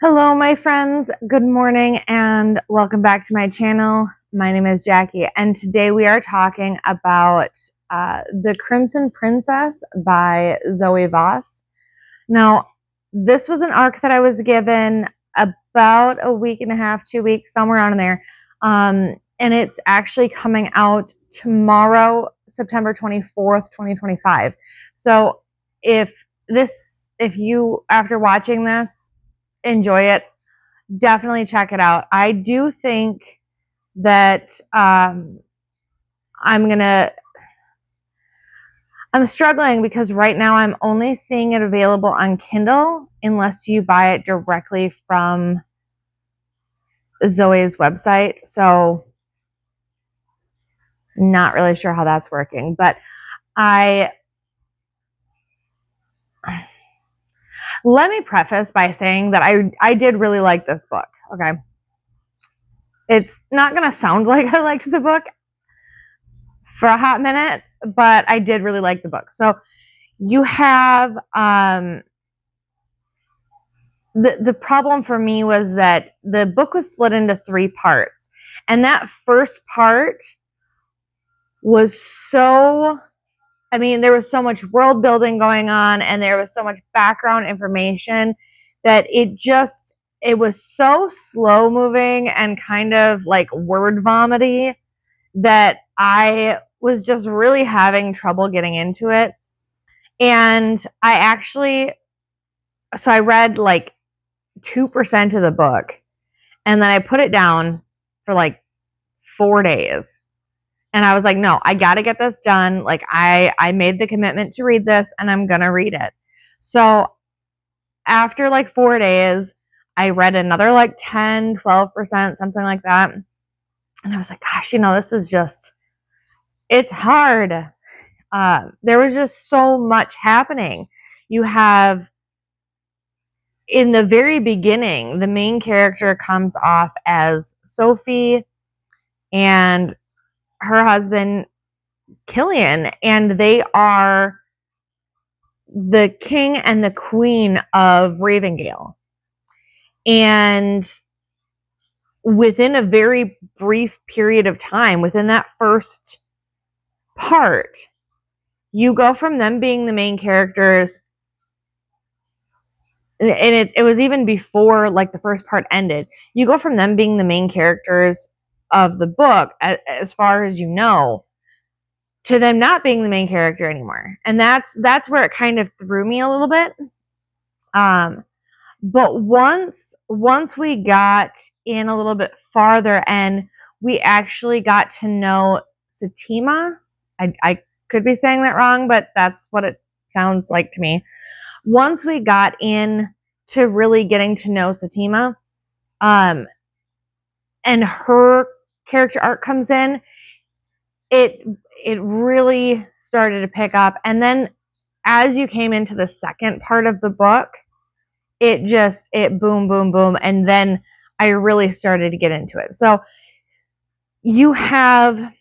Hello, my friends. Good morning and welcome back to my channel. My name is Jackie, and today we are talking about The Crimson Princess by Zoey Voss. Now, this was an arc that I was given about a week and a half, 2 weeks, somewhere around in there. And it's actually coming out tomorrow, September 24th, 2025. So if you, after watching this, enjoy it, definitely check it out. I do think that I'm struggling because right now I'm only seeing it available on Kindle unless you buy it directly from Zoe's website. So not really sure how that's working, but let me preface by saying that I did really like this book. Okay. It's not going to sound like I liked the book for a hot minute, but I did really like the book. So you have the problem for me was that the book was split into 3 parts, and that first part was there was so much world building going on, and there was so much background information that it was so slow moving and kind of like word vomity that I was just really having trouble getting into it. And I read like 2% of the book, and then I put it down for like 4 days. And I was like, no, I got to get this done. Like I made the commitment to read this, and I'm going to read it. So after like 4 days, I read another like 10, 12%, something like that. And I was like, gosh, this is it's hard. There was just so much happening. You have, in the very beginning, the main character comes off as Sophie and her husband Killian, and they are the king and the queen of Ravengale. And within a very brief period of time, within that first part, you go from them being the main characters, and it was even before like the first part ended. You go from them being the main characters of the book, as far as you know, to them not being the main character anymore. And that's where it kind of threw me a little bit. But once we got in a little bit farther and we actually got to know Satima, I could be saying that wrong, but that's what it sounds like to me. Once we got in to really getting to know Satima, and her character arc comes in, it really started to pick up. And then as you came into the second part of the book, it boom, boom, boom. And then I really started to get into it. So you have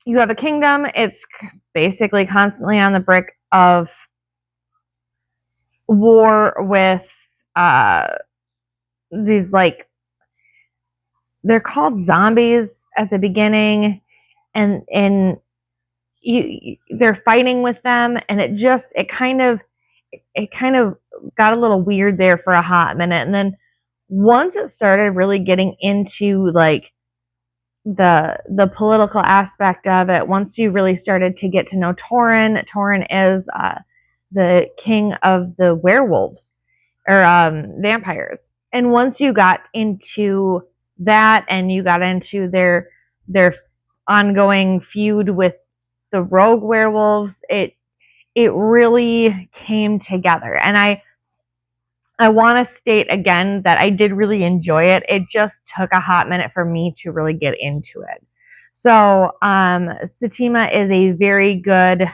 a kingdom. It's basically constantly on the brink of war with these, like, they're called zombies at the beginning, and they're fighting with them, and it kind of got a little weird there for a hot minute. And then once it started really getting into like the political aspect of it, once you really started to get to know Torin is the king of the werewolves, or vampires. And once you got into that, and you got into their ongoing feud with the rogue werewolves, it really came together. And I want to state again that I did really enjoy it. It just took a hot minute for me to really get into it. So Satima is a very good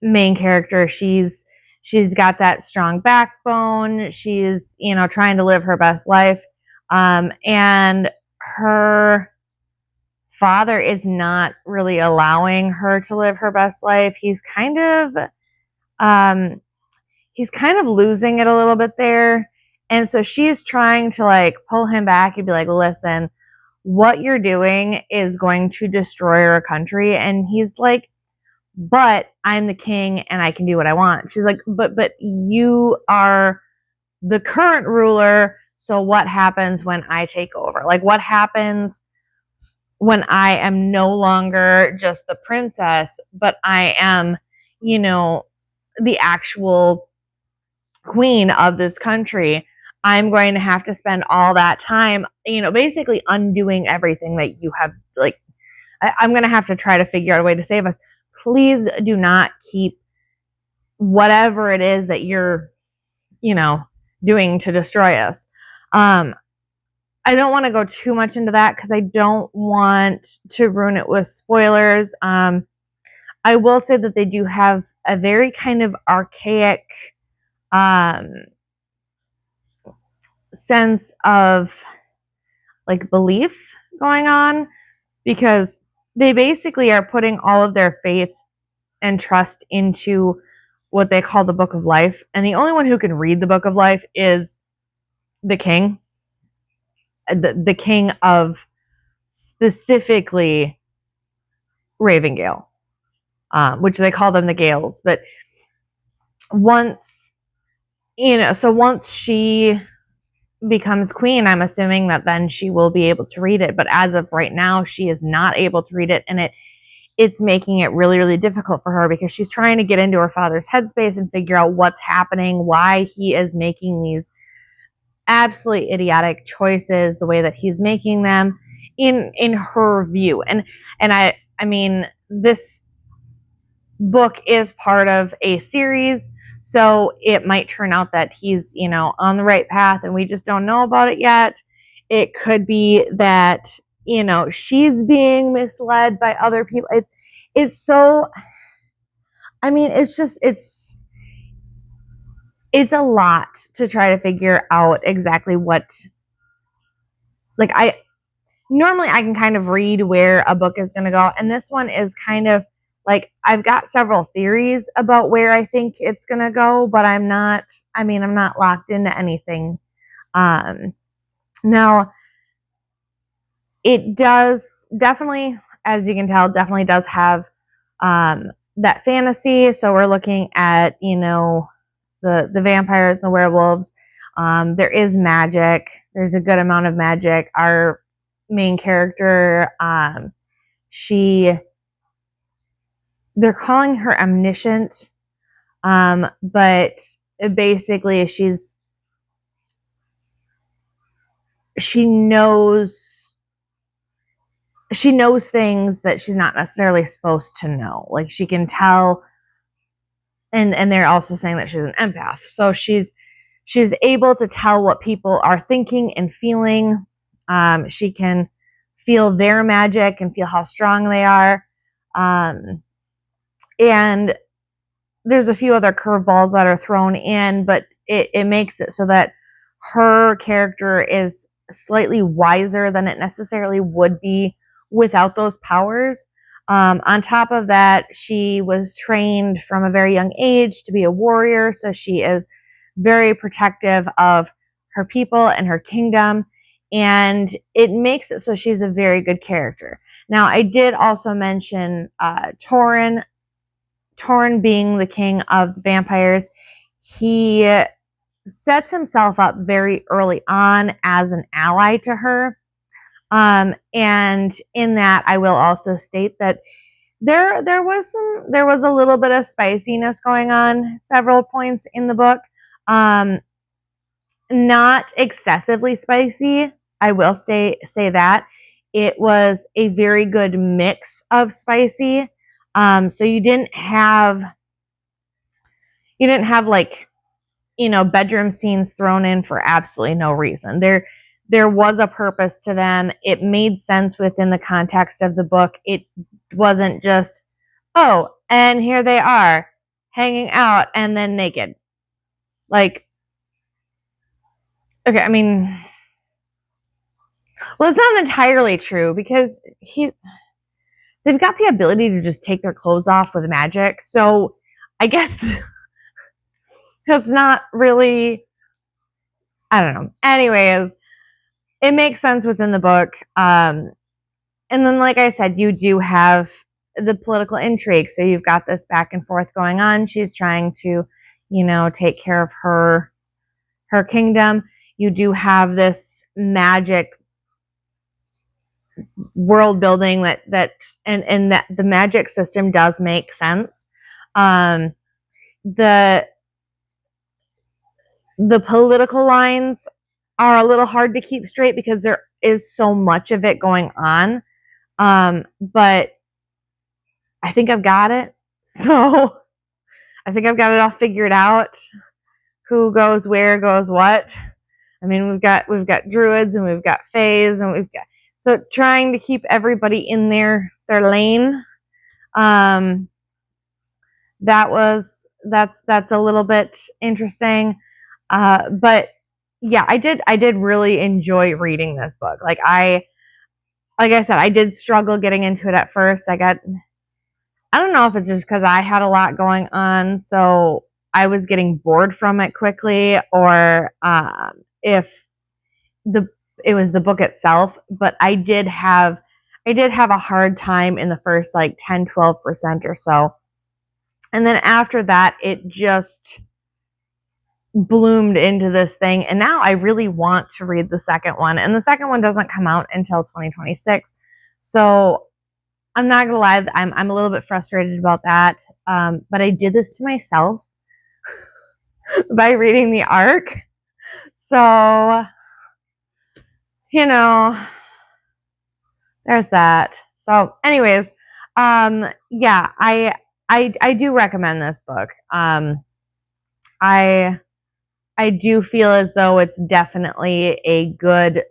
main character. She's got that strong backbone. She's, trying to live her best life. And her father is not really allowing her to live her best life. He's kind of he's kind of losing it a little bit there. And so she's trying to like pull him back and be like, listen, what you're doing is going to destroy our country. And he's like, but I'm the king and I can do what I want. She's like, but you are the current ruler. So what happens when I take over? Like, what happens when I am no longer just the princess, but I am, you know, the actual queen of this country? I'm going to have to spend all that time, you know, basically undoing everything that you have. Like, I'm going to have to try to figure out a way to save us. Please do not keep whatever it is that you're, you know, doing to destroy us. I don't want to go too much into that because I don't want to ruin it with spoilers. I will say that they do have a very kind of archaic sense of like belief going on, because they basically are putting all of their faith and trust into what they call the Book of Life. And the only one who can read the Book of Life is the king. The king of specifically Ravengale, which they call them the Gales. But once, you know, so once she becomes queen, I'm assuming that then she will be able to read it. But as of right now, she is not able to read it. And it's making it really, really difficult for her because she's trying to get into her father's headspace and figure out what's happening, why he is making these absolutely idiotic choices the way that he's making them in her view. And I mean, this book is part of a series, so it might turn out that he's, you know, on the right path and we just don't know about it yet. It could be that, you know, she's being misled by other people. It's so, I mean, it's just, it's a lot to try to figure out exactly what, like, normally I can kind of read where a book is going to go. And this one is kind of like, I've got several theories about where I think it's going to go, but I'm not locked into anything. Now, it does definitely, as you can tell, definitely does have that fantasy. So we're looking at, you know, the vampires and the werewolves. There is magic. There's a good amount of magic. Our main character, they're calling her omniscient, but basically she knows things that she's not necessarily supposed to know. Like, she can tell, and they're also saying that she's an empath. So she's able to tell what people are thinking and feeling. She can feel their magic and feel how strong they are. And there's a few other curveballs that are thrown in, but it makes it so that her character is slightly wiser than it necessarily would be without those powers. On top of that, she was trained from a very young age to be a warrior, so she is very protective of her people and her kingdom, and it makes it so she's a very good character. Now, I did also mention Torrin being the king of vampires. He sets himself up very early on as an ally to her. And in that, I will also state that there was a little bit of spiciness going on several points in the book. Not excessively spicy. I will say that it was a very good mix of spicy. So you didn't have like, you know, bedroom scenes thrown in for absolutely no reason. There was a purpose to them. It made sense within the context of the book. It wasn't just, oh, and here they are hanging out and then naked. Like, okay, I mean, well, it's not entirely true because they've got the ability to just take their clothes off with magic. So I guess It's not really, I don't know. Anyways, it makes sense within the book. And then, like I said, you do have the political intrigue. So you've got this back and forth going on. She's trying to, take care of her kingdom. You do have this magic world building and that the magic system does make sense. The political lines are a little hard to keep straight because there is so much of it going on. But I think I've got it. So I think I've got it all figured out. Who goes where, goes what. I mean, we've got druids and we've got fays and we've got, so trying to keep everybody in their lane. That's a little bit interesting. But yeah, I did really enjoy reading this book. Like I said, I did struggle getting into it at first. I don't know if it's just because I had a lot going on, so I was getting bored from it quickly, or if it was the book itself. But I did have a hard time in the first like 10-12% or so. And then after that, it just bloomed into this thing. And now I really want to read the second one. And the second one doesn't come out until 2026. So I'm not gonna lie, I'm a little bit frustrated about that. But I did this to myself by reading the arc. So, there's that. So anyways, yeah, I do recommend this book. I do feel as though it's definitely a good,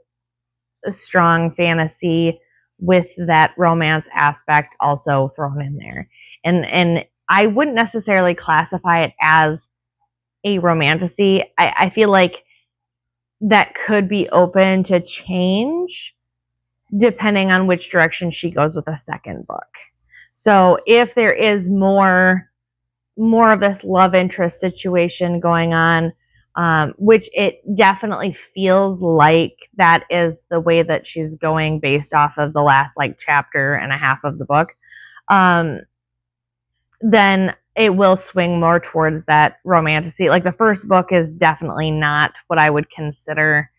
strong fantasy with that romance aspect also thrown in there. And I wouldn't necessarily classify it as a romantasy. I feel like that could be open to change depending on which direction she goes with the second book. So if there is more of this love interest situation going on, which it definitely feels like that is the way that she's going based off of the last like chapter and a half of the book, then it will swing more towards that romantasy. Like the first book is definitely not what I would consider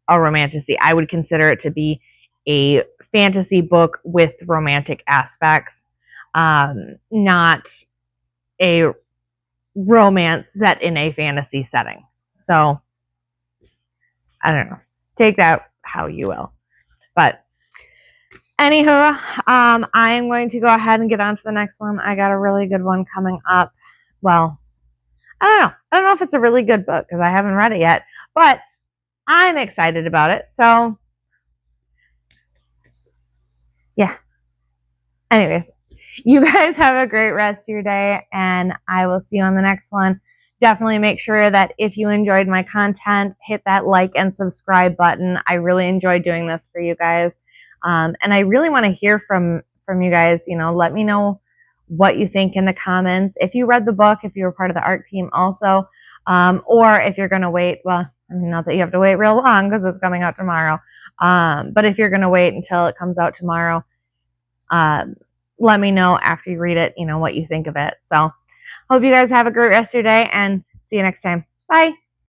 a romantasy. I would consider it to be a fantasy book with romantic aspects, not a romance set in a fantasy setting. So I don't know. Take that how you will. But anywho, I am going to go ahead and get on to the next one. I got a really good one coming up. Well, I don't know. I don't know if it's a really good book because I haven't read it yet, but I'm excited about it. So yeah. Anyways, you guys have a great rest of your day, and I will see you on the next one. Definitely make sure that if you enjoyed my content, hit that like and subscribe button. I really enjoy doing this for you guys. And I really want to hear from you guys. Let me know what you think in the comments. If you read the book, if you were part of the art team also, or if you're going to wait, well, I mean, not that you have to wait real long because it's coming out tomorrow. But if you're going to wait until it comes out tomorrow, let me know after you read it, what you think of it. So hope you guys have a great rest of your day and see you next time. Bye.